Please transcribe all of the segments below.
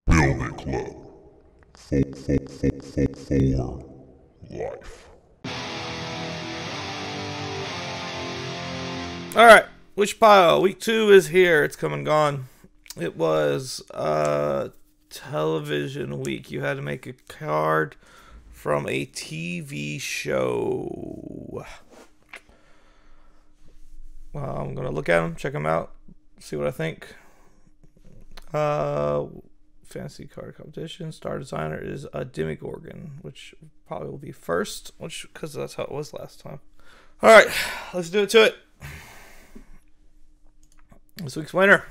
Building Club for life. Alright, Witch Pile, week 2 is here. It's come and gone. It was television week. You had to make a card from a TV show. Well, I'm going to look at them, check them out, see what I think. Fantasy card competition. Star designer is a Demogorgon, which probably will be first, because that's how it was last time. Alright, let's do it to it. This week's winner,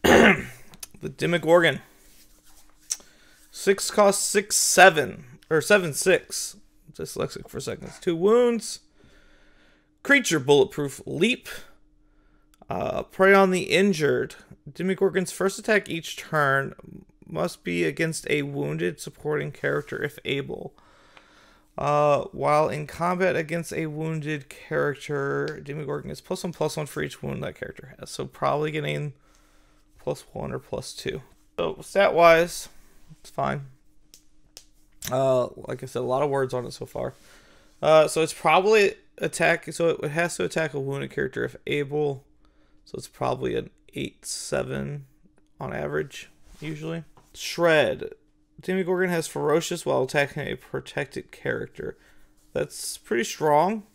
the Demogorgon. 6 cost 6/7 or 7/6. Dyslexic for seconds. 2 wounds. Creature bulletproof leap. Prey on the injured. Demogorgon's first attack each turn must be against a wounded supporting character if able. While in combat against a wounded character, Demogorgon gets +1/+1 for each wound that character has. So probably getting +1 or +2. So stat wise, it's fine. Like I said, a lot of words on it so far. So it's probably attack. So it has to attack a wounded character if able. So it's probably an 8/7 on average usually. Shred. Demogorgon has ferocious while attacking a protected character. That's pretty strong,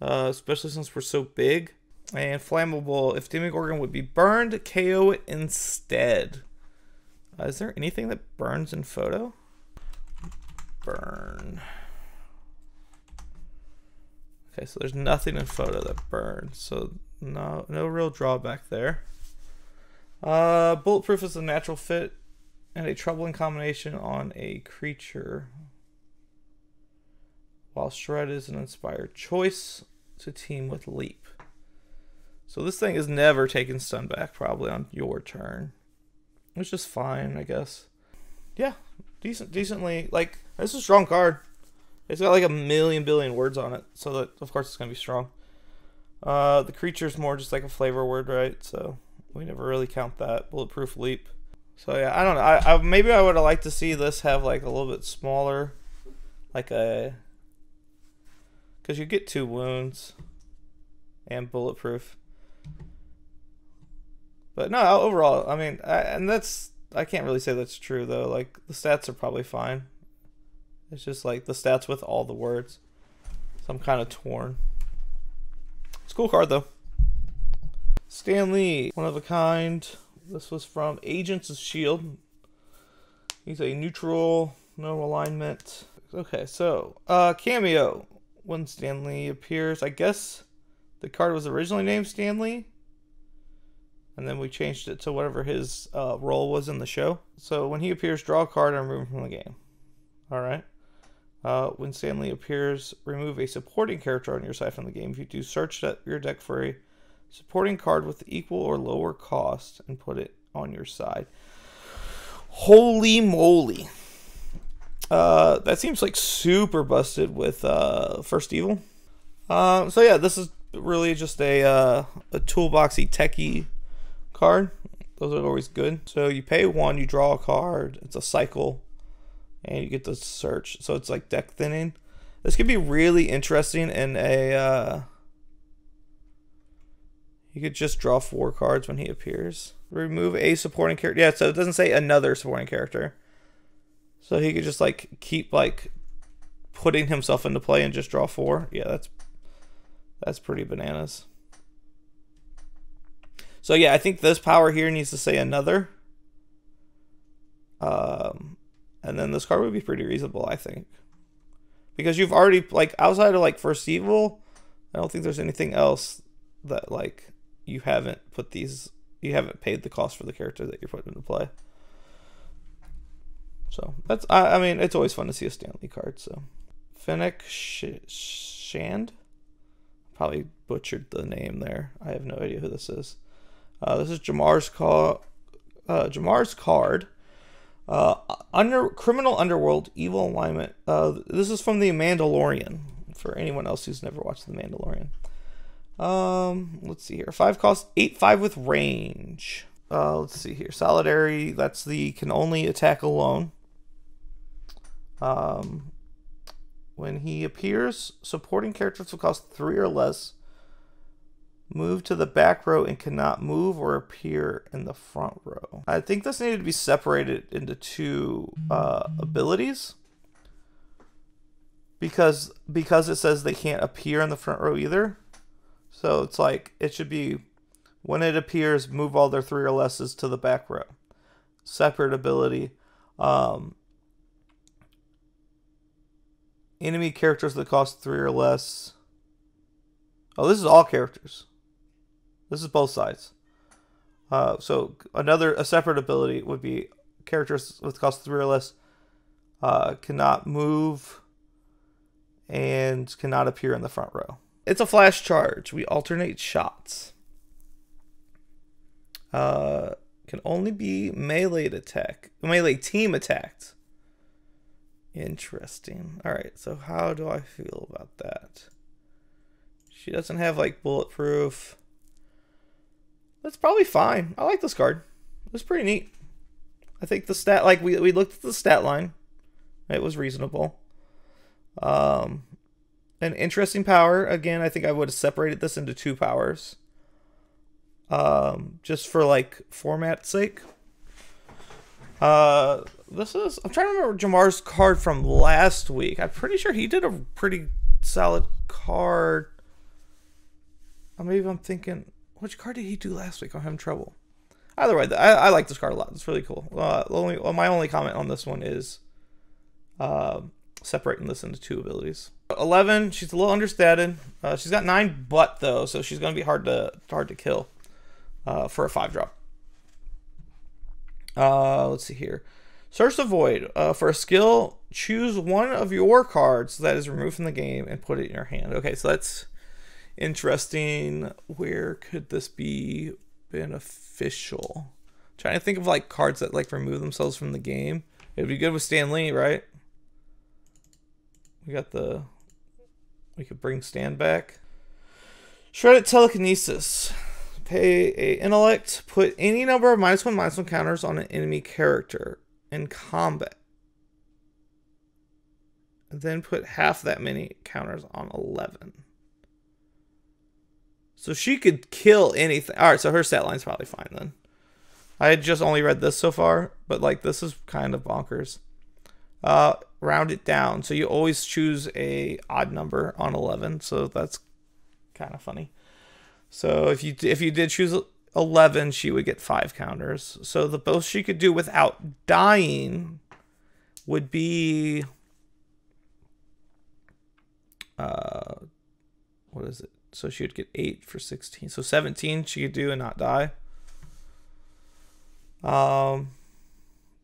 especially since we're so big. And flammable. If Demogorgon would be burned, KO it instead. Is there anything that burns in photo? Burn. Okay, so there's nothing in photo that burns. So no real drawback there. Bulletproof is a natural fit. And a troubling combination on a creature. While Shred is an inspired choice to team with Leap. So this thing is never taking stun back probably on your turn. Which is fine, I guess. Yeah, decently. Like, this is a strong card. It's got like a million billion words on it. So that, of course, it's going to be strong. The creature's more just like a flavor word, right? So we never really count that. Bulletproof Leap. So yeah, I don't know. Maybe I would have liked to see this have like a little bit smaller, like a, because you get 2 wounds and bulletproof. But no, overall, I mean, I can't really say that's true though. Like the stats are probably fine. It's just like the stats with all the words. So I'm kind of torn. It's a cool card though. Stan Lee, one of a kind. This was from Agents of S.H.I.E.L.D. He's a neutral, no alignment. Okay, so, cameo. When Stan Lee appears, I guess the card was originally named Stan Lee. And then we changed it to whatever his role was in the show. So when he appears, draw a card and remove him from the game. Alright. When Stan Lee appears, remove a supporting character on your side from the game. If you do, search your deck for a supporting card with equal or lower cost and put it on your side. Holy moly. That seems like super busted with First Evil. So yeah, this is really just a toolboxy techie card. Those are always good. So you pay 1, you draw a card. It's a cycle. And you get to search. So it's like deck thinning. This could be really interesting in a... You could just draw 4 cards when he appears. Remove a supporting character. Yeah, so it doesn't say another supporting character. So he could just like keep like putting himself into play and just draw 4. Yeah, that's pretty bananas. So yeah, I think this power here needs to say another. And then this card would be pretty reasonable, I think. Because you've already, like, outside of like First Evil, I don't think there's anything else that like you haven't paid the cost for the character that you're putting into play. So that's, I mean, it's always fun to see a Stan Lee card. So Fennec Shand, probably butchered the name there. I have no idea who this is. This is Jamar's card. Criminal Underworld, Evil Alignment. This is from The Mandalorian, for anyone else who's never watched The Mandalorian. Let's see here. 5 cost, 8/5 with range. let's see here. Solidarity, that's the can only attack alone. When he appears, supporting characters will cost 3 or less. Move to the back row and cannot move or appear in the front row. I think this needed to be separated into 2 abilities. Because it says they can't appear in the front row either. So it's like, it should be, when it appears, move all their 3 or lesses to the back row. Separate ability. Enemy characters that cost 3 or less. Oh, this is all characters. This is both sides. So a separate ability would be characters with cost 3 or less cannot move and cannot appear in the front row. It's a flash charge. We alternate shots. Can only be melee team attacked. Interesting. Alright, so how do I feel about that? She doesn't have like bulletproof. That's probably fine. I like this card. It's pretty neat. I think the stat, like we looked at the stat line. It was reasonable. An interesting power. Again, I think I would have separated this into 2 powers. Just for like format's sake. I'm trying to remember Jamar's card from last week. I'm pretty sure he did a pretty solid card. Or maybe I'm thinking, which card did he do last week? I'm having trouble. Either way, I like this card a lot. It's really cool. My only comment on this one is separating this into 2 abilities. 11, she's a little understated. She's got 9 butt though, so she's gonna be hard to kill for a 5-drop. Let's see here. Search the Void. For a skill, choose one of your cards that is removed from the game and put it in your hand. Okay, so that's interesting. Where could this be beneficial? I'm trying to think of like cards that like remove themselves from the game. It'd be good with Stan Lee, right? We could bring Stan back. Shredded Telekinesis. Pay a intellect. Put any number of -1/-1 counters on an enemy character in combat. And then put half that many counters on 11. So she could kill anything. Alright, so her stat line's probably fine then. I had just only read this so far, but like this is kind of bonkers. Round it down. So you always choose a odd number on 11, so that's kind of funny. So if you did choose 11, she would get 5 counters. So the most she could do without dying would be what is it? So she would get 8 for 16. So 17 she could do and not die.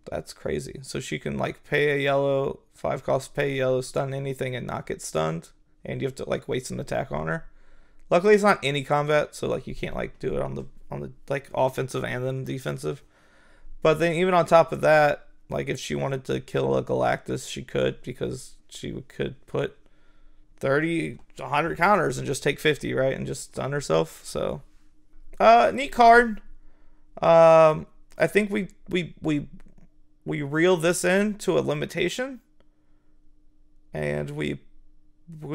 That's crazy. So she can like pay a yellow, 5 cost, pay a yellow, stun anything and not get stunned. And you have to like waste an attack on her. Luckily it's not any combat, so like you can't like do it on the like offensive and then defensive. But then even on top of that, like if she wanted to kill a Galactus, she could, because she could put 30 to 100 counters and just take 50, right? And just stun herself. So neat card. I think we reel this in to a limitation, and we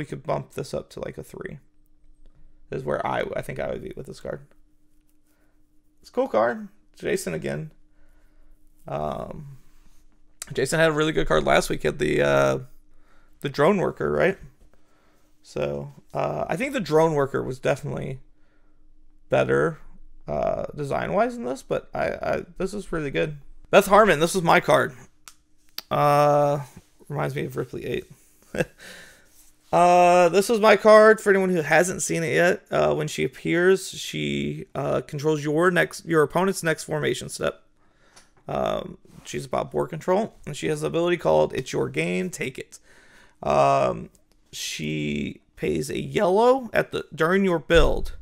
could bump this up to like a 3. Is where I think I would be with this card. It's a cool card. Jason again. Jason had a really good card last week. He had the drone worker, right? So I think the drone worker was definitely better design wise than this, but this is really good. Beth Harmon, this was my card. Reminds me of Ripley 8. This was my card for anyone who hasn't seen it yet. When she appears, she controls your opponent's next formation step. She's about board control, and she has the ability called "It's Your Game, Take It." She pays a yellow during your build,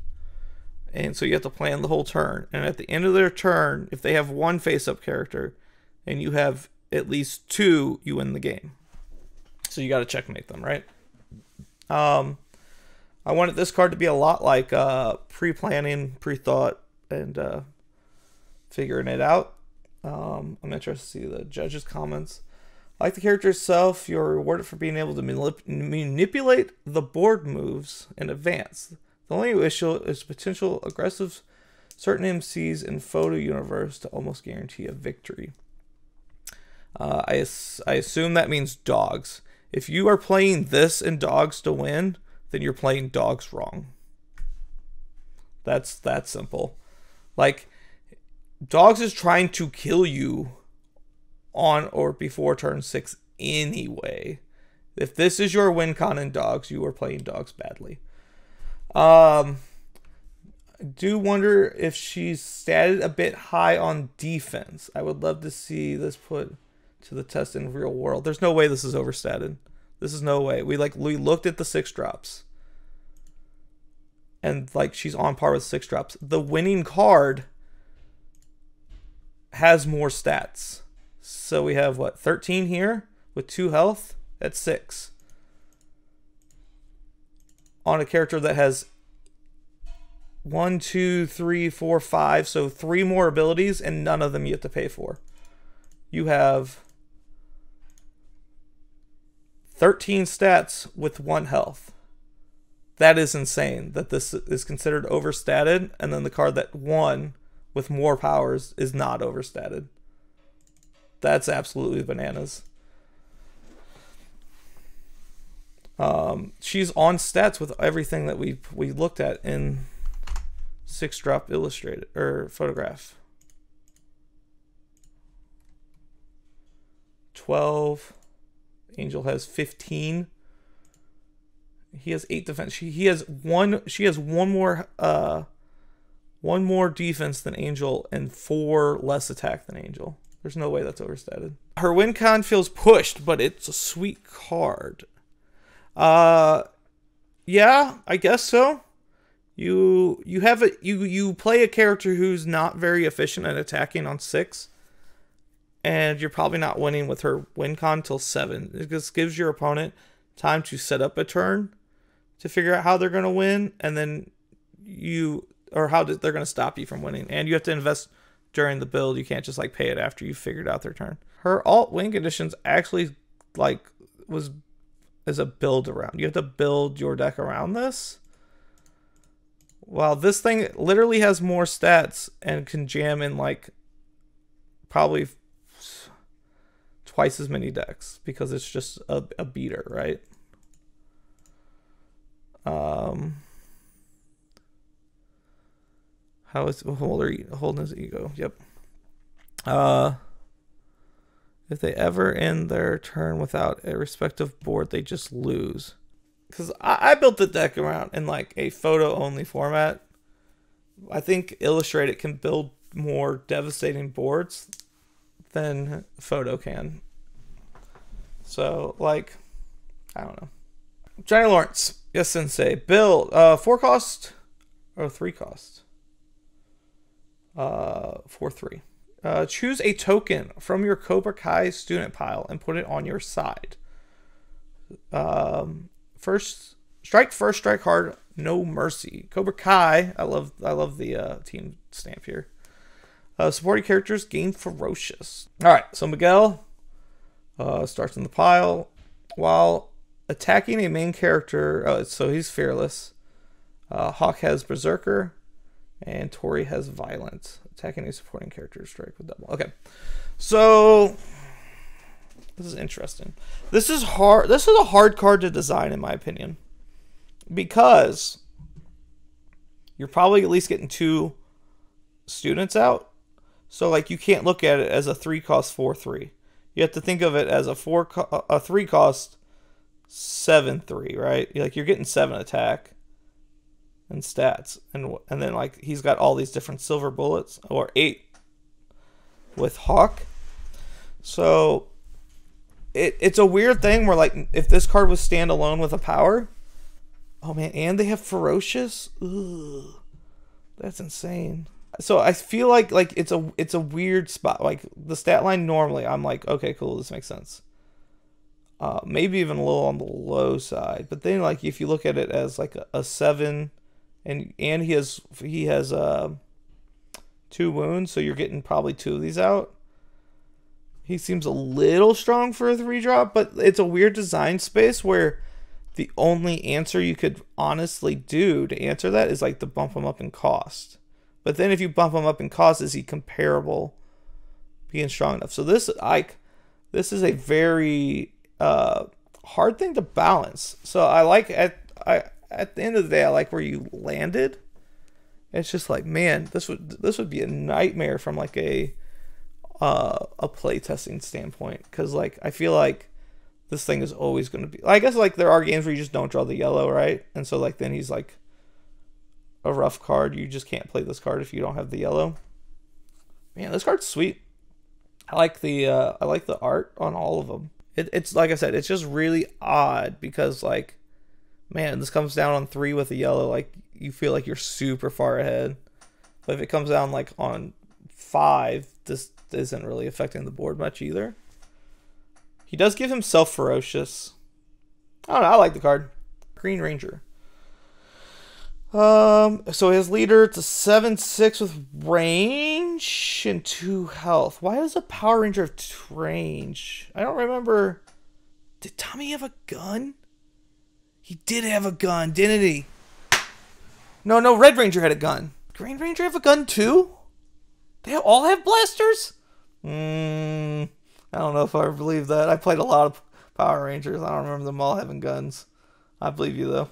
and so you have to plan the whole turn. And at the end of their turn, if they have 1 face-up character, and you have at least 2, you win the game. So you got to checkmate them, right? I wanted this card to be a lot like pre-planning, pre-thought, and figuring it out. I'm interested to see the judges' comments. Like the character itself, you're rewarded for being able to manipulate the board moves in advance. The only issue is potential aggressive certain MCs in Photo Universe to almost guarantee a victory. I assume that means dogs. If you are playing this in dogs to win, then you're playing dogs wrong. That's that simple. Like, dogs is trying to kill you on or before turn 6 anyway. If this is your win con in dogs, you are playing dogs badly. I do wonder if she's statted a bit high on defense. I would love to see this put to the test in real world. There's no way this is overstated. This is no way. We looked at the 6 drops. And like she's on par with 6 drops. The winning card has more stats. So we have what, 13 here with 2 health? That's 6. On a character that has 1, 2, 3, 4, 5. So 3 more abilities and none of them you have to pay for. You have 13 stats with 1 health. That is insane that this is considered overstated, and then the card that won with more powers is not overstated. That's absolutely bananas. She's on stats with everything that we looked at in 6-drop illustrated or photograph. 12. Angel has 15. He has 8 defense. She has one more defense than Angel and 4 less attack than Angel. There's no way that's overstated. Her win con feels pushed, but it's a sweet card. Yeah, I guess so. You play a character who's not very efficient at attacking on 6, and you're probably not winning with her win con till 7. It just gives your opponent time to set up a turn to figure out how they're going to win, and then they're going to stop you from winning. And you have to invest during the build. You can't just like pay it after you figured out their turn. Her alt win conditions actually is a build around. You have to build your deck around this. Well, this thing literally has more stats and can jam in like probably twice as many decks because it's just a beater, right? How is holding his ego? Yep. If they ever end their turn without a respective board, they just lose. Because I built the deck around in like a photo only format. I think Illustrated can build more devastating boards than photo can. So like, I don't know. Johnny Lawrence, yes sensei. Build 4 cost or 3 cost. 4/3. Choose a token from your Cobra Kai student pile and put it on your side. First strike hard, no mercy. Cobra Kai. I love the team stamp here. Supporting characters gain ferocious. All right, so Miguel starts in the pile while attacking a main character. So he's fearless. Hawk has berserker. And Tori has violence. Attacking a supporting character, strike with double. Okay. So this is interesting. This is hard. This is a hard card to design, in my opinion. Because you're probably at least getting 2 students out. So like you can't look at it as a 3 cost 4/3. You have to think of it as a 3 cost 7/3, right? Like you're getting 7 attack and stats, and then like he's got all these different silver bullets, or 8 with Hawk. So it's a weird thing where like if this card was standalone with a power, oh man, and they have ferocious. Ugh, that's insane. So I feel like it's a weird spot. Like the stat line normally, I'm like, okay, cool, this makes sense. Maybe even a little on the low side, but then like if you look at it as like a 7. And he has 2 wounds, so you're getting probably 2 of these out. He seems a little strong for a 3-drop, but it's a weird design space where the only answer you could honestly do to answer that is like to bump him up in cost. But then if you bump him up in cost, is he comparable being strong enough? So this is a very hard thing to balance. So I like at the end of the day, I like where you landed. It's just like, man, this would be a nightmare from like a playtesting standpoint, because like I feel like this thing is always going to be, I guess like there are games where you just don't draw the yellow, right? And so like then he's like a rough card. You just can't play this card if you don't have the yellow. Man, this card's sweet. I like the art on all of them. It's like I said, it's just really odd because like, man, this comes down on 3 with a yellow, like you feel like you're super far ahead. But if it comes down like on 5, this isn't really affecting the board much either. He does give himself ferocious. I don't know, I like the card. Green Ranger. So his leader, it's a 7/6 with range and 2 health. Why does a Power Ranger have range? I don't remember. Did Tommy have a gun? He did have a gun, didn't he? No, Red Ranger had a gun. Green Ranger have a gun too? They all have blasters? I don't know if I believe that. I played a lot of Power Rangers. I don't remember them all having guns. I believe you though.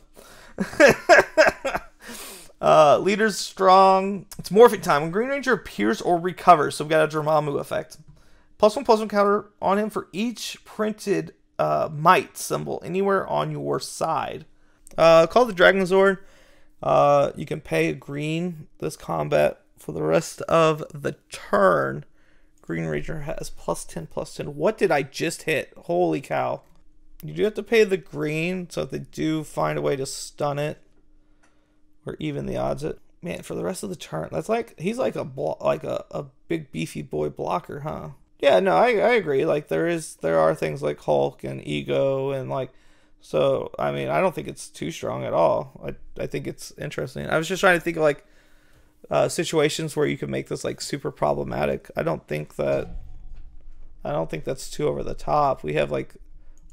Leader's strong. It's morphing time. When Green Ranger appears or recovers, so we've got a Dormammu effect. +1/+1 counter on him for each printed might symbol anywhere on your side. Called the Dragon Zord. You can pay a green this combat for the rest of the turn. Green Ranger has +10/+10. What did I just hit? Holy cow. You do have to pay the green, so if they do find a way to stun it or even the odds it. Man, for the rest of the turn, that's like, he's like a big beefy boy blocker, huh? Yeah, no, I agree. Like there are things like Hulk and Ego and like, so I mean, I don't think it's too strong at all. I think it's interesting. I was just trying to think of like situations where you could make this like super problematic. I don't think that's too over the top. We have like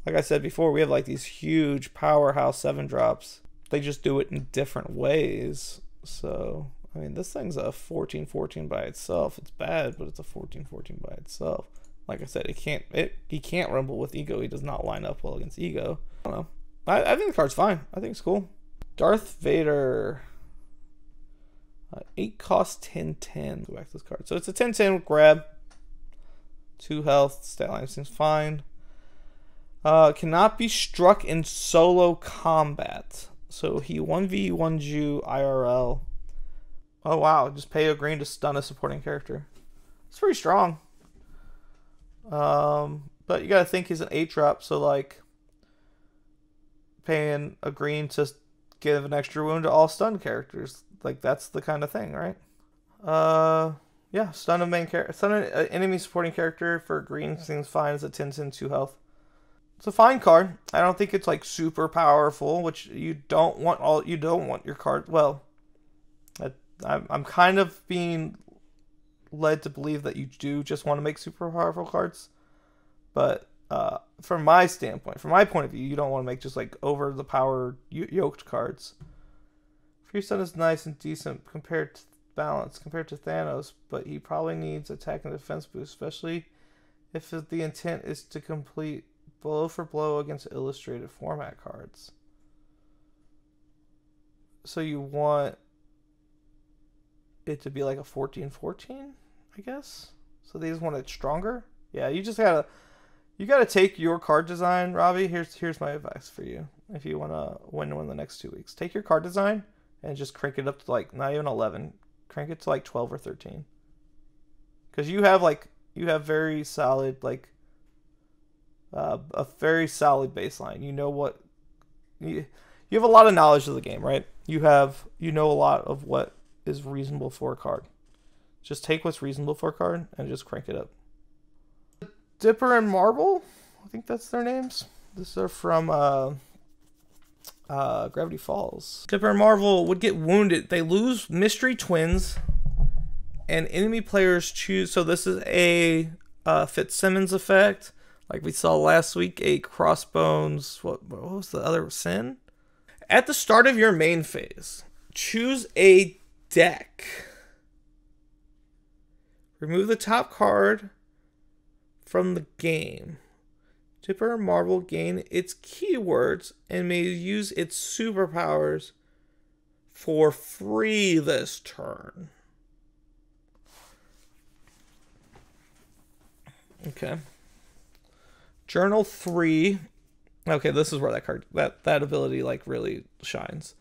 I said before, we have like these huge powerhouse 7-drops. They just do it in different ways. So I mean, this thing's a 14/14 by itself. It's bad, but it's a 14/14 by itself. Like I said, he can't rumble with Ego. He does not line up well against Ego. I don't know. I think the card's fine. I think it's cool. Darth Vader. 8 cost 10/10. Go back to this card. So it's a 10/10 grab. 2 health. Stat line seems fine. Cannot be struck in solo combat. So he 1v1 you IRL. Oh wow, just pay a green to stun a supporting character. It's pretty strong. But you gotta think he's an 8-drop, so like paying a green to give an extra wound to all stun characters. Like that's the kind of thing, right? Yeah, stun a main character, stun an enemy supporting character for green seems fine. It's a 10/10 2 health. It's a fine card. I don't think it's like super powerful, which you don't want your card. Well, I'm kind of being led to believe that you do just want to make super powerful cards, but from my standpoint, from my point of view, you don't want to make just like over the power yoked cards. Free Stun is nice and decent compared to Thanos, but he probably needs attack and defense boost, especially if the intent is to complete blow for blow against illustrated format cards. So you want it to be like a 14/14, I guess. So they just want it stronger. Yeah, you gotta take your card design, Robbie. Here's my advice for you if you want to win one of the next 2 weeks. Take your card design and just crank it up to like not even 11. Crank it to like 12 or 13. Because you have very solid like a very solid baseline. You know what you have a lot of knowledge of the game, right? You know a lot of what is reasonable for a card. Just take what's reasonable for a card and just crank it up. Dipper and Marble, I think that's their names. These are from Gravity Falls. Dipper and Marvel would get wounded. They lose Mystery Twins and enemy players choose. So this is a Fitzsimmons effect, like we saw last week. A Crossbones. What was the other? Sin. At the start of your main phase, choose a deck. Remove the top card from the game. Tipper Marble gain its keywords and may use its superpowers for free this turn. Okay. Journal 3. Okay, this is where that card, that ability like really shines.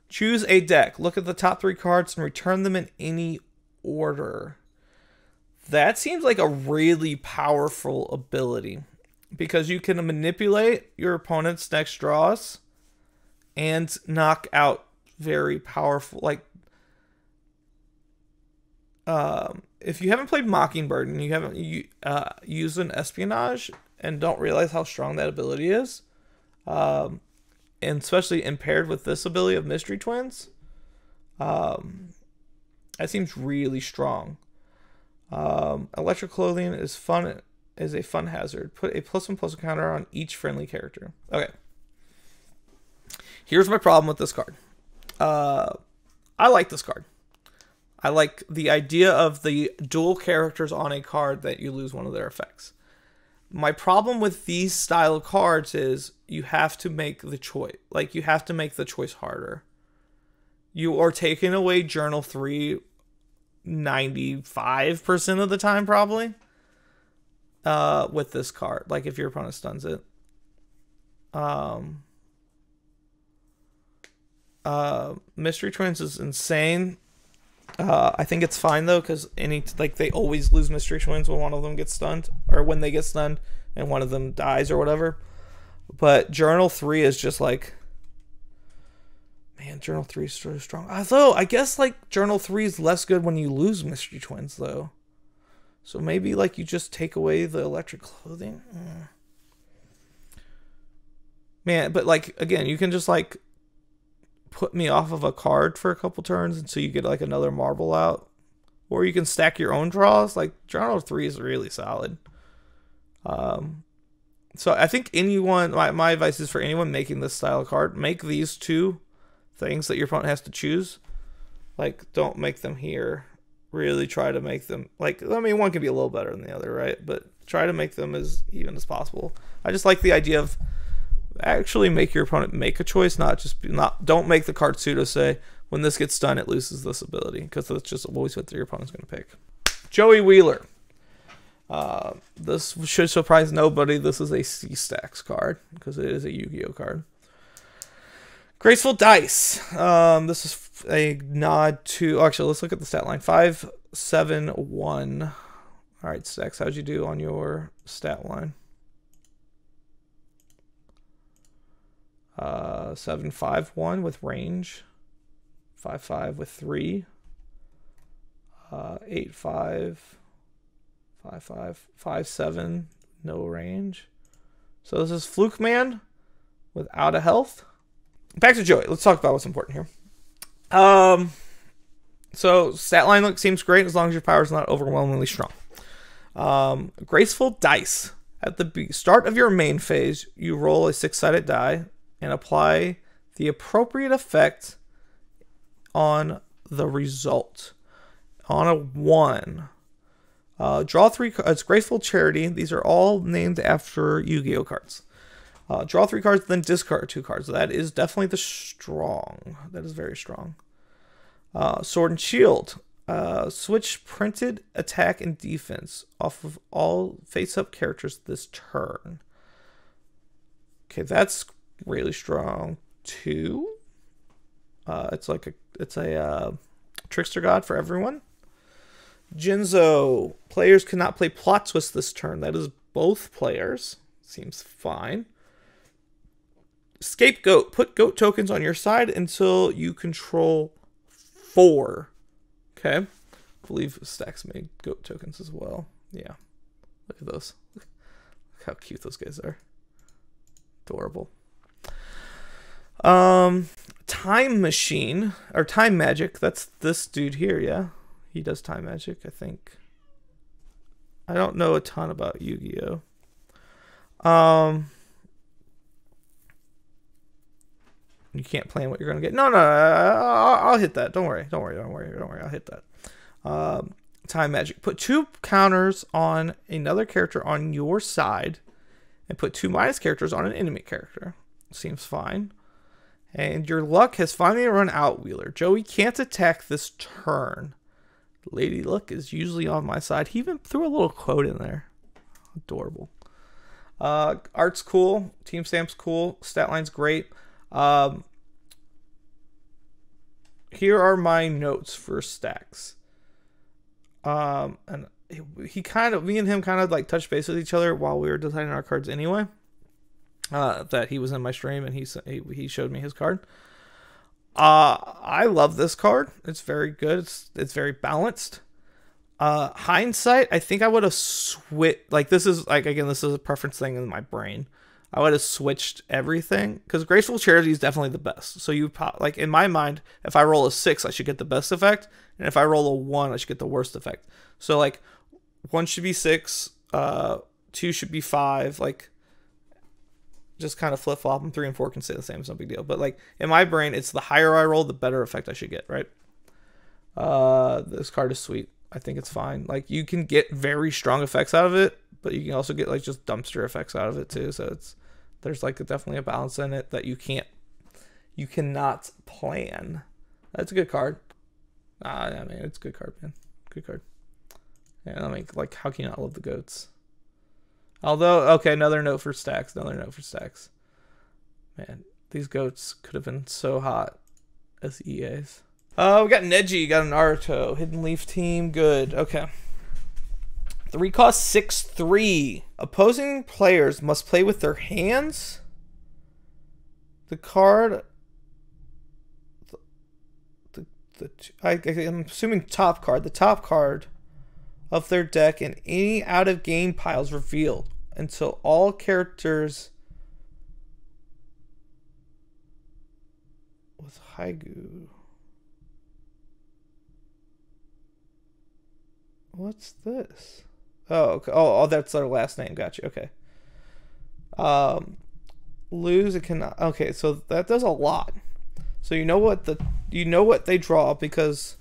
Choose a deck. Look at the top 3 cards and return them in any order. That seems like a really powerful ability because you can manipulate your opponent's next draws and knock out very powerful, like if you haven't played Mockingbird and you haven't used an espionage and don't realize how strong that ability is, and especially impaired with this ability of Mystery Twins, that seems really strong. Electric Clothing is fun. Is a fun hazard. Put a +1/+1 counter on each friendly character. Okay. Here's my problem with this card. I like this card. I like the idea of the dual characters on a card that you lose one of their effects. My problem with these style of cards is you have to make the choice. Like, you have to make the choice harder. You are taking away Journal 3 95% of the time, probably. With this card, like if your opponent stuns it. Mystery Twins is insane. I think it's fine though, because they always lose Mystery Twins when one of them gets stunned, or when they get stunned and one of them dies or whatever. But Journal 3 is just like, man, Journal 3 is so strong. Although I guess like Journal 3 is less good when you lose Mystery Twins though. So maybe like you just take away the Electric Clothing. Man, but like again, you can just like put me off of a card for a couple turns until you get like another marble out. Or you can stack your own draws. Like Journal 3 is really solid. So I think anyone, my advice is for anyone making this style of card, make these 2 things that your opponent has to choose. Like, don't make them here. Really try to make them, like, I mean, one can be a little better than the other, right? But try to make them as even as possible. I just like the idea of actually make your opponent make a choice, don't make the card pseudo say, when this gets done, it loses this ability, because that's just always what your opponent's going to pick. Joey Wheeler. This should surprise nobody. This is a C-Stacks card, because it is a Yu-Gi-Oh card. Graceful Dice. This is a nod to... Actually, let's look at the stat line. 5, 7, 1. All right, Stacks, how'd you do on your stat line? 7, 5, 1 with range. 5, 5 with 3. 8, 5. 5, 5. 5, 7. No range. So this is Fluke Man without a health. Back to Joey. Let's talk about what's important here. So stat line seems great as long as your power is not overwhelmingly strong. Graceful Dice. At the start of your main phase, you roll a 6-sided die and apply the appropriate effect on the result. On a 1, draw 3 cards. It's Graceful Charity. These are all named after Yu-Gi-Oh cards. Draw 3 cards, then discard 2 cards. That is definitely the strong. That is very strong. Sword and Shield. Switch printed attack and defense off of all face-up characters this turn. Okay, that's really strong too. It's a Trickster God for everyone. Jinzo. Players cannot play Plot Twist this turn. That is both players. Seems fine. Scapegoat. Put goat tokens on your side until you control 4. Okay. I believe Stacks made goat tokens as well. Yeah. Look at those. Look how cute those guys are. Adorable. Time Machine. Or Time Magic. That's this dude here, yeah. He does time magic, I think. I don't know a ton about Yu-Gi-Oh. You can't plan what you're gonna get. No, I'll hit that. Don't worry. I'll hit that. Time magic. Put 2 counters on another character on your side, and put 2 minus characters on an enemy character. Seems fine. And your luck has finally run out, Wheeler. Joey can't attack this turn. Lady Luck is usually on my side. He even threw a little quote in there. Adorable. Art's cool. Team Stamp's cool. Stat line's great. Here are my notes for Stacks. And me and him kind of like touched base with each other while we were designing our cards anyway. That he was in my stream and he showed me his card. I love this card. It's very good. It's very balanced. Hindsight, I think I would have switched. Like, this is a preference thing in my brain. I would have switched everything because Graceful Charity is definitely the best. So like in my mind, if I roll a 6, I should get the best effect, and if I roll a 1, I should get the worst effect. So like 1 should be 6, 2 should be 5, like just kind of flip flop them. 3 and 4 can stay the same. It's no big deal. But like in my brain, it's the higher I roll, the better effect I should get. Right. This card is sweet. I think it's fine. Like you can get very strong effects out of it, but you can also get like just dumpster effects out of it too. So there's like definitely a balance in it that you cannot plan. That's a good card. I mean, it's a good card, man. Good card. Yeah, I mean, like, how can you not love the goats? Although, okay, another note for Stacks. Man, these goats could have been so hot as EAs. We got Neji, got an Naruto, Hidden Leaf team, good. Okay. 3 cost 6/3. Opposing players must play with their hands. The card. I'm assuming top card. The top card of their deck and any out of game piles revealed until all characters with Haigu. What's this? Oh, okay. Oh, that's their last name. Gotcha. Okay. Lose it cannot. Okay, so that does a lot. So you know what they draw because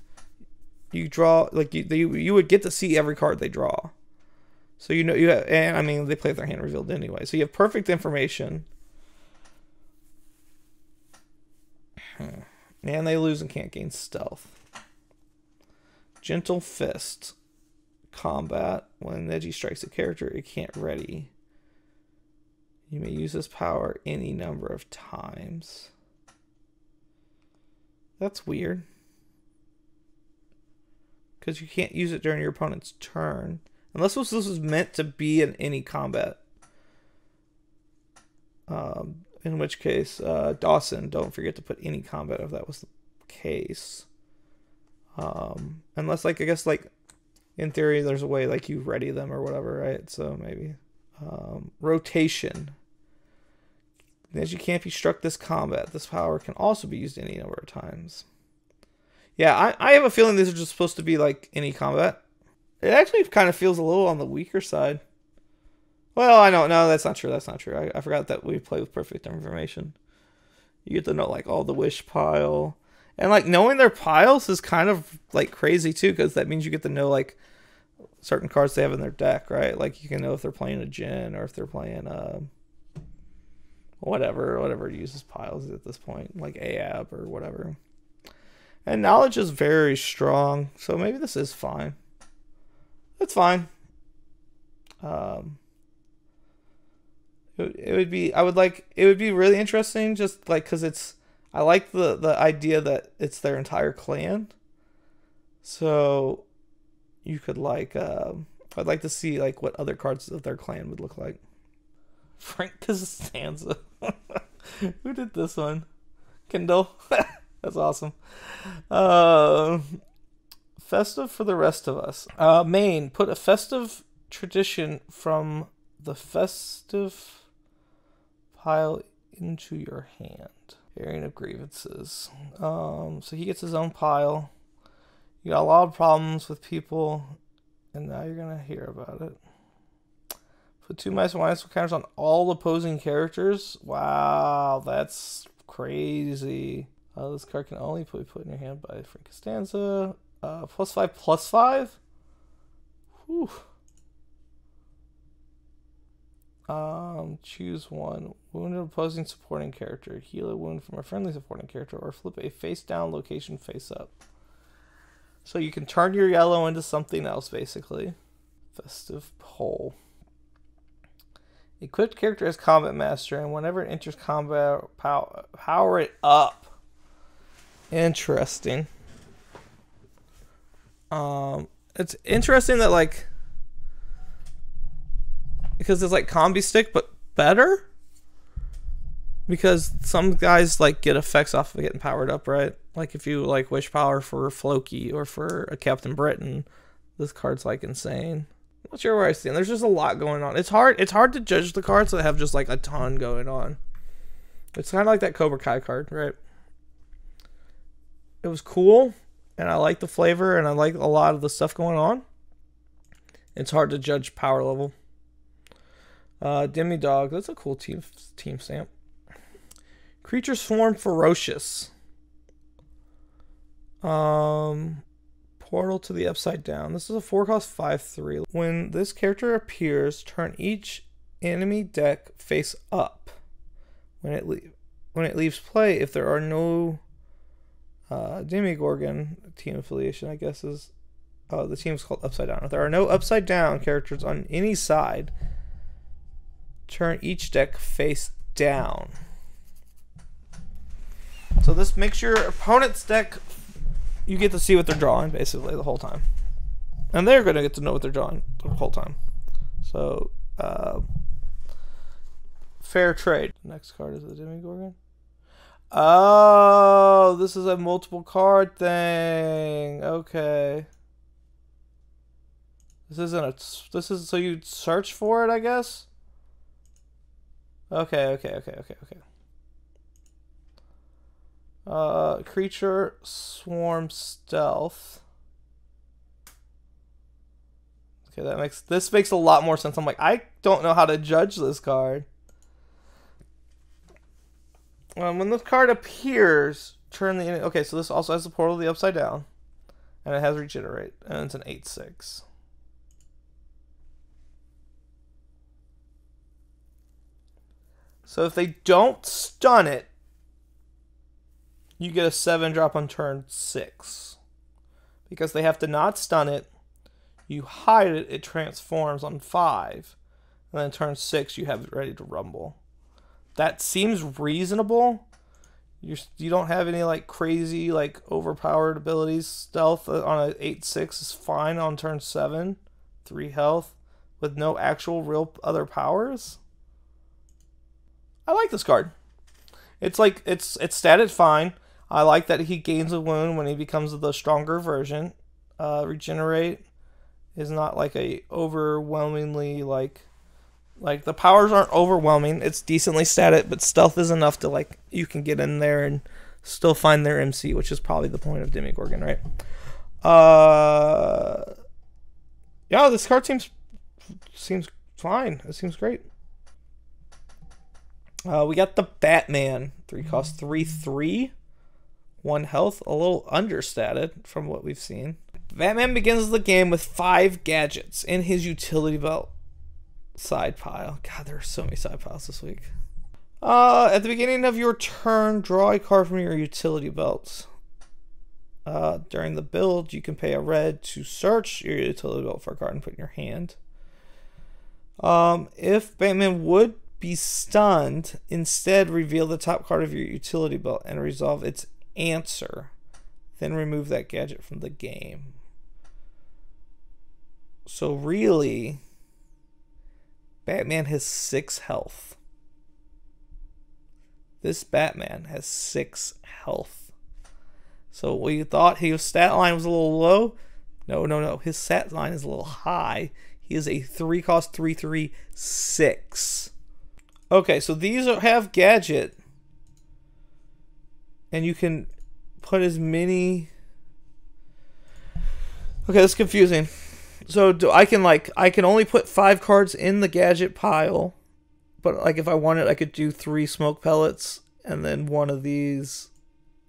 you draw like you would get to see every card they draw. So you have, and I mean they play with their hand revealed anyway. So you have perfect information. And they lose and can't gain stealth. Gentle Fist. Combat. When Neji strikes a character it can't ready. You may use this power any number of times. That's weird. Because you can't use it during your opponent's turn. Unless this was meant to be in any combat. In which case, Dawson, don't forget to put any combat if that was the case. Unless, like, I guess, like, in theory, there's a way, like, you ready them or whatever, right? So, maybe. Rotation. As you can't be struck this combat, this power can also be used any number of times. Yeah, I have a feeling these are just supposed to be, like, any combat. It actually kind of feels a little on the weaker side. Well, I don't know. That's not true. I forgot that we play with perfect information. You get to know, like, all the wish pile. And, like, knowing their piles is kind of, like, crazy, too, because that means you get to know, like, certain cards they have in their deck, right? Like, you can know if they're playing a Jin or if they're playing, whatever uses piles at this point, like Ahab or whatever. And knowledge is very strong, so maybe this is fine. It's fine. It would be really interesting, just like because I like the idea that it's their entire clan. So you could like I'd like to see like what other cards of their clan would look like. Frank Costanza. Who did this one? Kindle. That's awesome. Festive for the rest of us. Maine, put a festive tradition from the festive pile into your hand. Airing of grievances. So he gets his own pile. You got a lot of problems with people, and now you're gonna hear about it. Put 2 minus counters on all opposing characters. Wow, that's crazy. This card can only be put in your hand by Frank Costanza. +5/+5. Whew. Choose one. Wound an opposing supporting character. Heal a wound from a friendly supporting character, or flip a face down location face up. So you can turn your yellow into something else, basically. Festive Pole. Equipped character as Combat Master, and whenever it enters combat, power it up. Interesting. It's interesting that, like, because it's like combi stick, but better. Because some guys like get effects off of getting powered up, right? Like if you like wish power for Floki or for a Captain Britain, this card's like insane. I'm not sure where I stand. There's just a lot going on. It's hard to judge the cards that have just like a ton going on. It's kind of like that Cobra Kai card, right? It was cool, and I like the flavor, and I like a lot of the stuff going on. It's hard to judge power level. Demidog, that's a cool team stamp. Creatures Swarm Ferocious. Portal to the Upside Down. This is a 4-cost 5/3. When this character appears, turn each enemy deck face up. When it leaves play, if there are no Demigorgon team affiliation, I guess is the team's called Upside Down. If there are no Upside Down characters on any side, turn each deck face down. So this makes your opponent's deck, you get to see what they're drawing basically the whole time. And they're going to get to know what they're drawing the whole time. So, fair trade. Next card is the Demigorgon. Oh, this is a multiple card thing. Okay. This is so you search for it, I guess? Okay. Creature Swarm Stealth. Okay, this makes a lot more sense. I'm like, I don't know how to judge this card. When this card appears, turn the... Okay, so this also has the Portal of the Upside Down. And it has Regenerate. And it's an 8/6. So if they don't stun it, you get a 7-drop on turn 6. Because they have to not stun it. You hide it, it transforms on 5. And then turn 6, you have it ready to rumble. That seems reasonable. You don't have any like crazy, like overpowered abilities. Stealth on an 8/6 is fine on turn 7. 3 health with no actual real other powers. I like this card. It's like it's statted fine. I like that he gains a wound when he becomes the stronger version. Regenerate is not like a overwhelmingly like the powers aren't overwhelming. It's decently statted, but stealth is enough to like you can get in there and still find their MC, which is probably the point of Demigorgon, right? Yeah, this card seems fine. It seems great. We got the Batman. 3-cost 3/3. 1 health. A little understated from what we've seen. Batman begins the game with 5 gadgets in his utility belt side pile. God, there are so many side piles this week. At the beginning of your turn, draw a card from your utility belts. During the build, you can pay a red to search your utility belt for a card and put in your hand. If Batman would be stunned, instead reveal the top card of your utility belt and resolve its answer. Then remove that gadget from the game. So really, Batman has 6 health. This Batman has 6 health. So we thought his stat line was a little low. No. His stat line is a little high. He is a 3-cost 3/3 6. Okay, so these have gadget. And you can put as many... Okay, that's confusing. So I can only put 5 cards in the gadget pile, but like if I wanted, I could do 3 smoke pellets and then one of these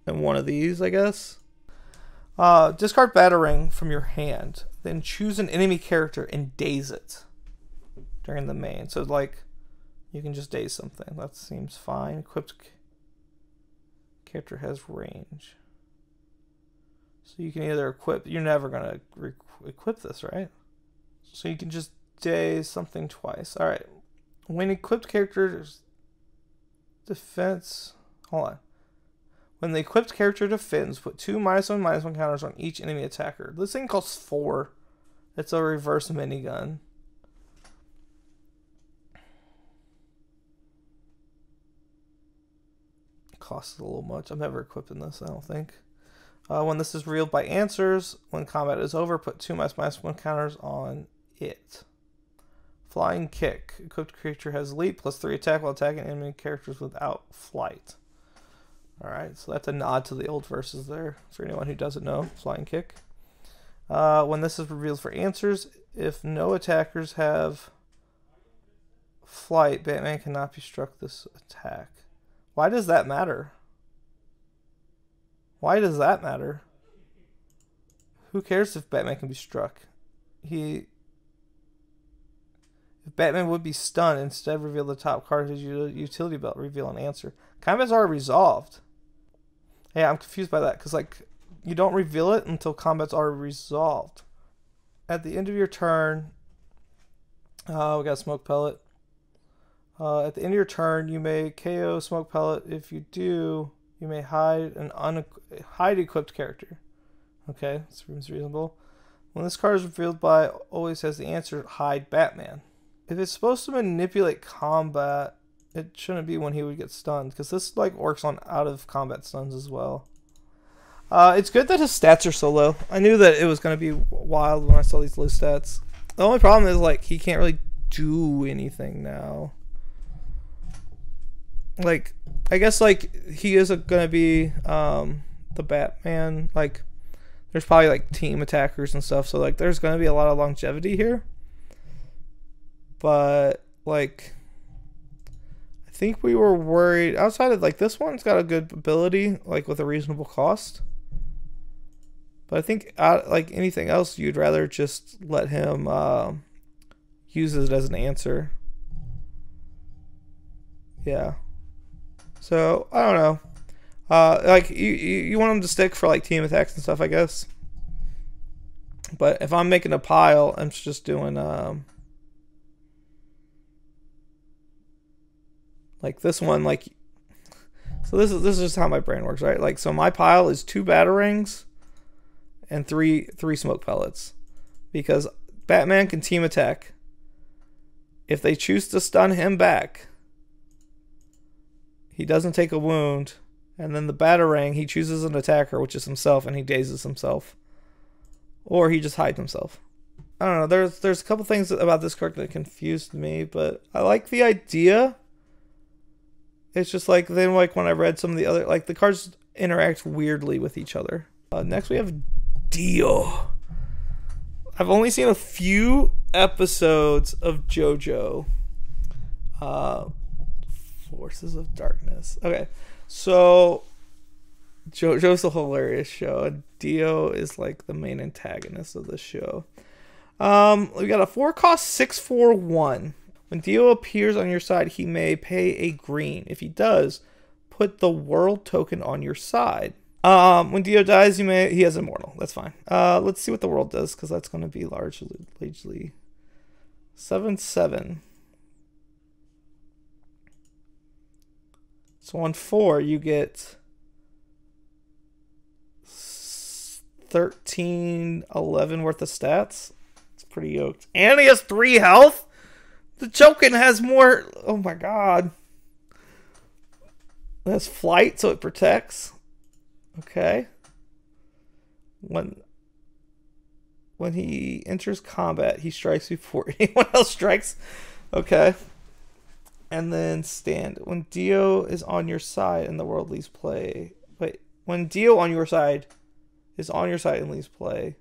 and one of these, I guess. Discard Batarang from your hand, then choose an enemy character and daze it during the main. So like, you can just daze something. That seems fine. Equipped character has range. So you can either equip. You're never gonna equip this, right? So you can just daze something twice. All right. When equipped character's defense. Hold on. When the equipped character defends, put 2 -1/-1 counters on each enemy attacker. This thing costs 4. It's a reverse minigun. Costs a little much. I'm never equipping this, I don't think. When this is revealed by answers, when combat is over, put 2 -1 counters on it. Flying Kick. Equipped creature has leap +3 attack while attacking enemy characters without flight. Alright, so that's a nod to the old verses there, for anyone who doesn't know. Flying Kick. When this is revealed for answers, if no attackers have flight, Batman cannot be struck this attack. Why does that matter? Why does that matter? Who cares if Batman can be struck? If Batman would be stunned, instead reveal the top card of his utility belt, reveal an answer. Combat's already resolved. Yeah, I'm confused by that, because like, you don't reveal it until combat's already resolved. At the end of your turn, we got Smoke Pellet. At the end of your turn, you may KO Smoke Pellet. If you do, you may hide an hide equipped character. Okay, seems reasonable. When this card is revealed by, always has the answer, hide Batman. If it's supposed to manipulate combat, it shouldn't be when he would get stunned, because this like works on out of combat stuns as well. It's good that his stats are so low. I knew that it was going to be wild when I saw these low stats. The only problem is like he can't really do anything now. Like, I guess like he is going to be the Batman. Like, there's probably like team attackers and stuff, so like there's going to be a lot of longevity here. But like, I think we were worried outside of like this one's got a good ability, like with a reasonable cost. But I think like anything else, you'd rather just let him use it as an answer. Yeah. So I don't know. Like you want him to stick for like team attacks and stuff, I guess. But if I'm making a pile, I'm just doing like this one, like, so this is just how my brain works, right? Like, so my pile is 2 Batarangs and three Smoke Pellets, because Batman can team attack. If they choose to stun him back, he doesn't take a wound, and then the Batarang, he chooses an attacker, which is himself, and he dazes himself, or he just hides himself. I don't know. There's a couple things about this card that confused me, but I like the idea. It's just like then like when I read some of the other, like the cards interact weirdly with each other. Next we have Dio. I've only seen a few episodes of JoJo. Forces of Darkness. Okay, so JoJo's a hilarious show, and Dio is like the main antagonist of the show. We got a 4-cost 6/4/1. When Dio appears on your side, he may pay a green. If he does, put the world token on your side. When Dio dies, he has immortal. That's fine. Let's see what the world does, because that's going to be largely 7/7. So on 4, you get 13/11 worth of stats. It's pretty yoked. And he has 3 health. The Jokin has more. Oh my god. It has flight, so it protects. Okay. When he enters combat, he strikes before anyone else strikes. Okay. And then stand. When Dio is on your side and the world leaves play. Wait. When Dio on your side is on your side and leaves play.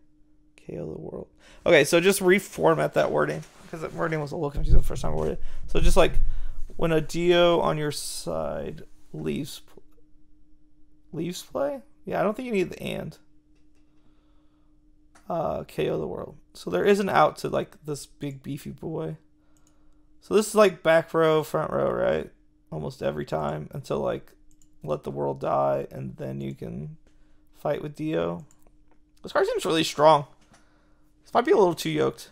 KO the world. Okay, so just reformat that wording because that wording was a little confusing the first time I worded it. So just like when a Dio on your side leaves play. Yeah, I don't think you need the and. KO the world. So there is an out to like this big beefy boy. So this is like back row, front row, right? Almost every time until like let the world die, and then you can fight with Dio. This card seems really strong. This might be a little too yoked.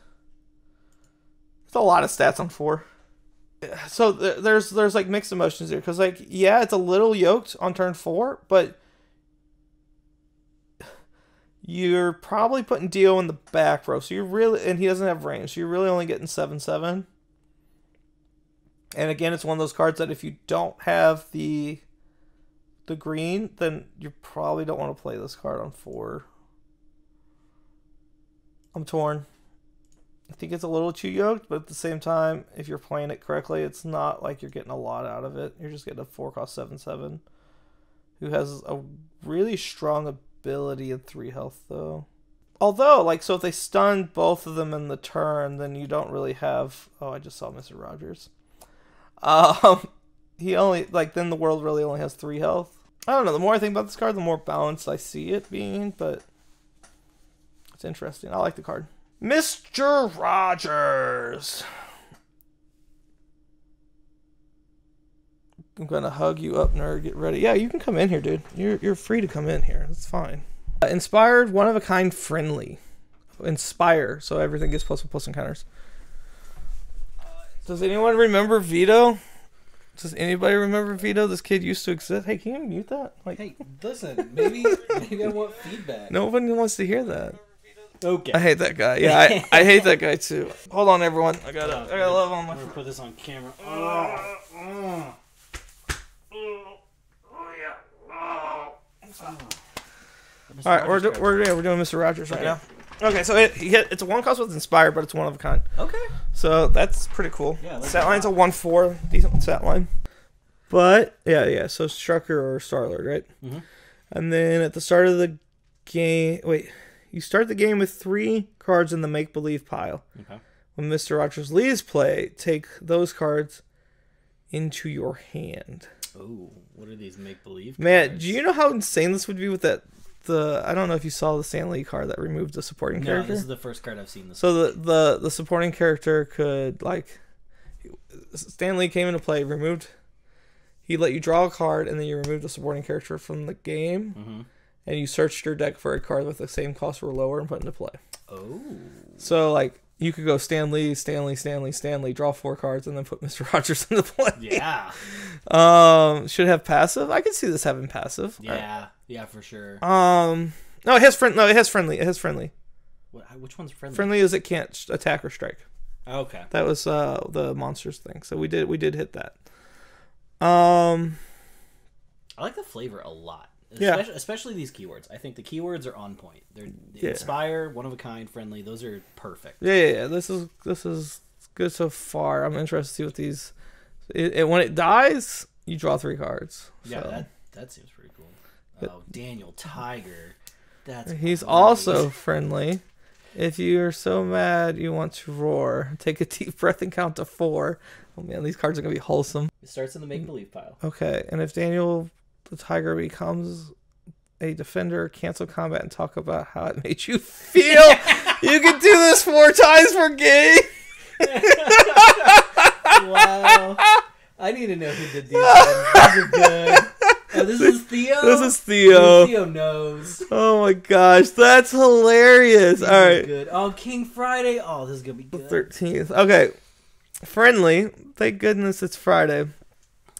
It's a lot of stats on 4. So there's like mixed emotions here because like yeah, it's a little yoked on turn 4, but you're probably putting Dio in the back row, so you're really, and he doesn't have range, so you're really only getting 7/7. And again, it's one of those cards that if you don't have the green, then you probably don't want to play this card on 4. I'm torn. I think it's a little too yoked, but at the same time, if you're playing it correctly, it's not like you're getting a lot out of it. You're just getting a 4-cost 7/7 who has a really strong ability and 3 health, though. Although, like, so if they stun both of them in the turn, then you don't really have... Oh, I just saw Mr. Rogers. He only, like, then the world really only has 3 health. I don't know, the more I think about this card, the more balanced I see it being, but it's interesting. I like the card. Mr. Rogers. I'm gonna hug you up, nerd. Get ready. Yeah, you can come in here, dude. You're free to come in here. That's fine. Inspired, one of a kind, friendly. Inspire, so everything gets +1/+1 counters. Does anyone remember Vito? Does anybody remember Vito? This kid used to exist. Hey, can you mute that? Like, hey, listen, maybe I want feedback. Nobody wants to hear that. Okay. I hate that guy. Yeah, I hate that guy too. Hold on, everyone. I gotta love on my. I'm gonna put this on camera. All right, we're doing Mr. Rogers right now. Okay, so it's a 1-cost with Inspired, but it's one of a kind. Okay. So that's pretty cool. Yeah, like stat line's a 1/4, decent stat line. But yeah. So Strucker or Starlord, right? Mm-hmm. And then at the start of the game, you start the game with 3 cards in the make believe pile. Okay. When Mr. Rogers leaves play, take those cards into your hand. Oh, what are these make believe? Man, do you know how insane this would be with that? I don't know if you saw the Stan Lee card that removed the supporting character. No, this is the first card I've seen this. So the supporting character could, like, Stan Lee came into play, he let you draw a card, and then you removed the supporting character from the game, and you searched your deck for a card with the same cost or lower and put into play. Oh. So, like, you could go Stan Lee, draw 4 cards, and then put Mr. Rogers into play. Yeah. Should it have passive? I could see this having passive. Yeah. Yeah, for sure. No, it has friendly. It has friendly. Which one's friendly? Friendly is it can't attack or strike. Okay. That was the monsters thing. So we did hit that. I like the flavor a lot. Especially these keywords. I think the keywords are on point. They're Inspire, one of a kind, friendly. Those are perfect. Yeah. This is good so far. I'm interested to see what these. When it dies, you draw 3 cards. Yeah, so. that seems pretty cool. Oh, Daniel Tiger. He's also friendly. If you're so mad you want to roar, take a deep breath and count to 4. Oh man, these cards are gonna be wholesome. It starts in the make believe pile. Okay, and if Daniel the Tiger becomes a defender, cancel combat and talk about how it made you feel. You can do this 4 times per game. Wow. I need to know who did these. These are good. Oh, this is Theo? This is Theo. Theo knows. Oh my gosh, that's hilarious. All right. Good. Oh, King Friday. Oh, this is going to be good. 13th. Okay. Friendly. Thank goodness it's Friday.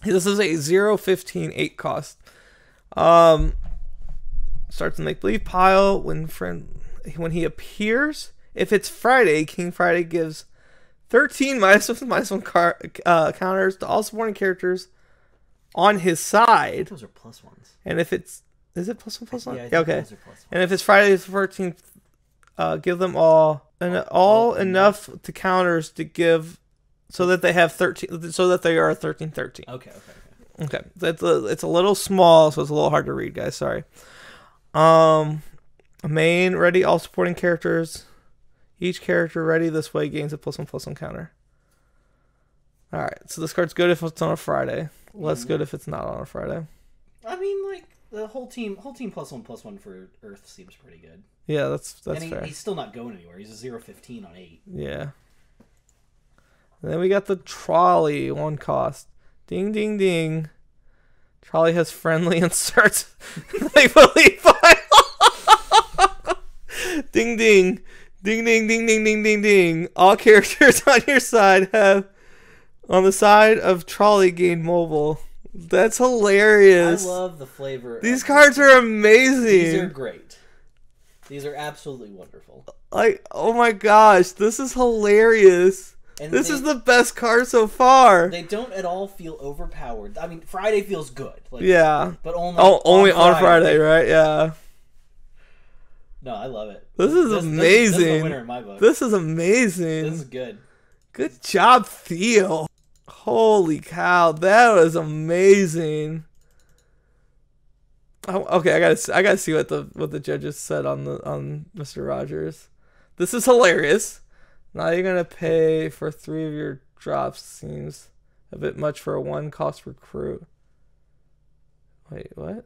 This is a 0/15 8-cost. Starts in make believe pile when he appears. If it's Friday, King Friday gives 13 -1/-1 counters to all supporting characters on his side. Those are +1s. And if it's +1/+1? Yeah, okay. Those are +1. And if it's Friday the 14th, give them all enough to counters to give so that they have 13, so that they are 13/13. Okay. It's a little small, so it's a little hard to read, guys. Sorry. Main, ready all supporting characters. Each character ready this way gains a +1/+1 counter. Alright, so this card's good if it's on a Friday. Less good if it's not on a Friday. I mean, like, the whole team +1/+1 for Earth seems pretty good. Yeah, that's fair. He's still not going anywhere. He's a 0/15 on 8. Yeah. And then we got the trolley, 1 cost. Ding, ding, ding. Trolley has friendly and starts thankfully fine. Ding, ding. Ding, ding, ding, ding, ding, ding, ding. All characters on your side have, on the side of trolley, gain mobile. That's hilarious. I love the flavor. These cards are amazing. These are great. These are absolutely wonderful. Like, oh my gosh, this is hilarious. And this is the best card so far. They don't at all feel overpowered. I mean, Friday feels good. Like, yeah. But only on Friday, right? Yeah. No, I love it. This is amazing. This is the winner in my book. This is amazing. This is good. Good job, Theo. Holy cow, that was amazing. Oh, okay, I gotta see what the judges said on Mr. Rogers. This is hilarious. Now you're gonna pay for 3 of your drops. Seems a bit much for a 1-cost recruit. Wait, what?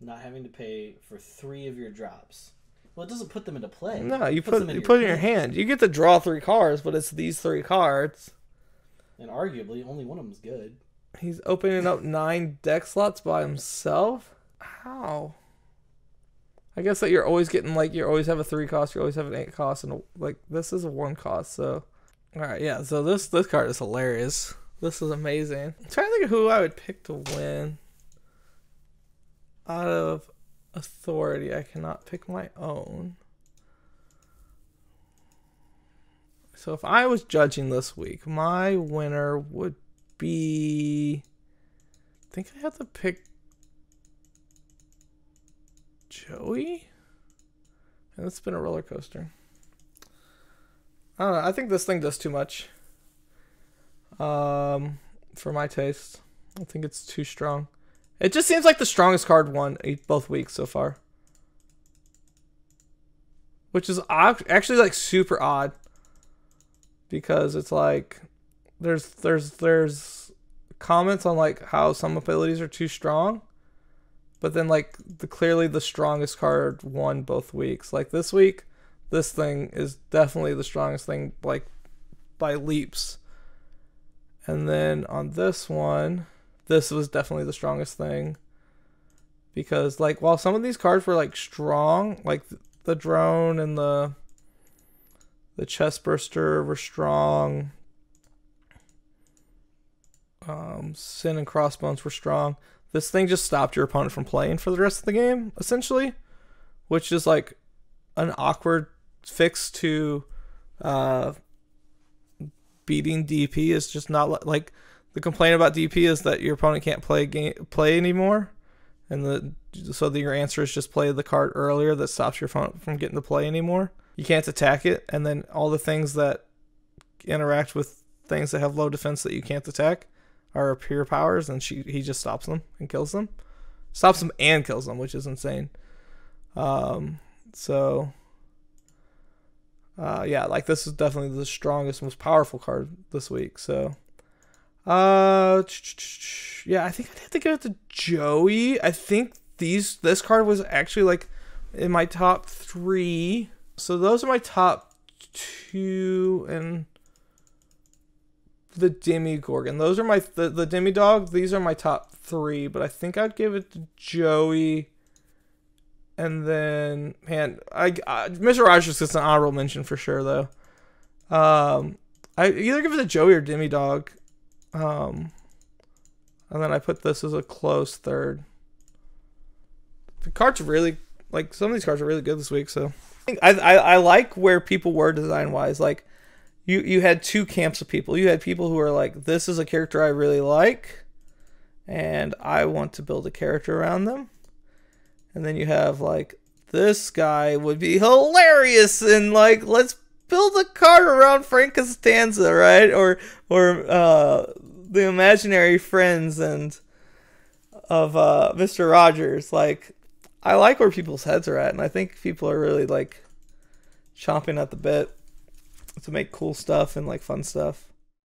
Not having to pay for 3 of your drops. Well, it doesn't put them into play. No, you put in your hand. You get to draw 3 cards, but it's these 3 cards. And arguably, only one of them is good. He's opening up 9 deck slots by himself? How? I guess that you're always getting, like, you always have a 3 cost, you always have an 8 cost, and, like, this is a 1 cost, so. Alright, yeah, so this card is hilarious. This is amazing. I'm trying to think of who I would pick to win. Out of authority, I cannot pick my own. So if I was judging this week, my winner would be... I think I have to pick Joey? And it's been a roller coaster. I don't know, I think this thing does too much. For my taste. I think it's too strong. It just seems like the strongest card won both weeks so far. Which is actually like super odd. Because it's like there's comments on like how some abilities are too strong. But then like clearly the strongest card won both weeks. Like this week, this thing is definitely the strongest thing, like by leaps. And then on this one, this was definitely the strongest thing. Because like while some of these cards were like strong, like the drone and the chestburster were strong. Sin and crossbones were strong. This thing just stopped your opponent from playing for the rest of the game, essentially. Which is like an awkward fix to beating DP. Is just not like the complaint about DP is that your opponent can't play anymore. And so your answer is just play the card earlier that stops your opponent from getting to play anymore. You can't attack it, and then all the things that interact with things that have low defense that you can't attack are pure powers, and he just stops them and kills them. Stops them and kills them, which is insane. Yeah, like this is definitely the strongest, most powerful card this week. So, yeah, I think I'd have to give it to Joey. I think this card was actually like in my top 3. So those are my top 2, and the Demigorgon. Those are the Demidog. These are my top 3, but I think I'd give it to Joey. And then, man, Mr. Rogers gets an honorable mention for sure, though. I either give it to Joey or Demidog. And then I put this as a close third. The cards are really, like, some of these cards are really good this week, so. I like where people were design-wise. Like, you had 2 camps of people. You had people who are like, this is a character I really like, and I want to build a character around them. And then you have, like, this guy would be hilarious, and, like, let's build a card around Frank Costanza, right? Or the imaginary friends of Mr. Rogers. Like, I like where people's heads are at, and I think people are really like chomping at the bit to make cool stuff and like fun stuff.